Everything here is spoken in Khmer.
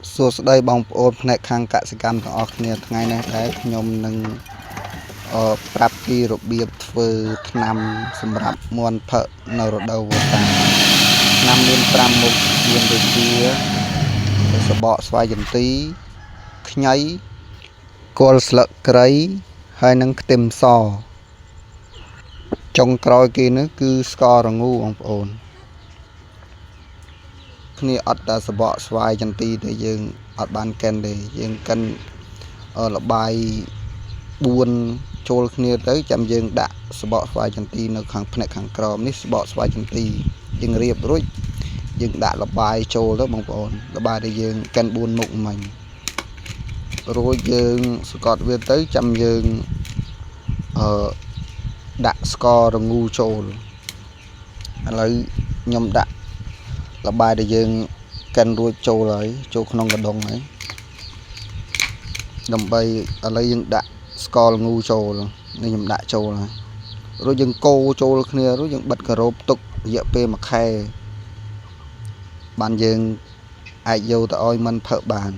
សួស្តីបងប្អូនផ្នែកខាងកសិកម្មទាំងអស់គ្នាថ្ងៃនេះដែរខ្ញុំនឹងប្រាប់ពីរបៀបធ្វើថ្នាំសម្រាប់មាន់ផឹកនៅរដូវវស្សាថ្នាំមាន5មុខមានដូចជាសបកស្វាយចន្ទីខ្ញីគល់ស្លឹកគ្រៃហើយនិងខ្ទឹមសចុងក្រោយគេនោះគឺស្កររងូបងប្អូនគ្នាអត់តែសបកស្វាយចន្ទីតែយើងអត់បានកិនទេយើងកិនលបាយ4ចូលគ្នាទៅចាំយើងដាក់សបកស្វាយចន្ទីនៅខាងផ្នែកខាងក្រោមនេះសបកស្វាយចន្ទីយើងរៀបរួចយើងដាក់លបាយចូលទៅបងប្អូនលបាយដែលយើងកិន4មុខមិញរួចយើងសកត់វាទៅចាំយើងដាក់ស្កររងូចូលឥឡូវខ្ញុំដាក់លបាយដែលយើងកិនរួចចូលហើយចូលក្នុងកដុងហើយដើម្បីឥឡូវយើងដាក់ស្ករល្ងូចូលនេះខ្ញុំដាក់ចូលហើយរួចយើងកូរចូលគ្នារួចយើងបិទការ៉ូបទុករយៈពេល1ខែបានយើងអាចយកទៅឲ្យមិនផឹកបាន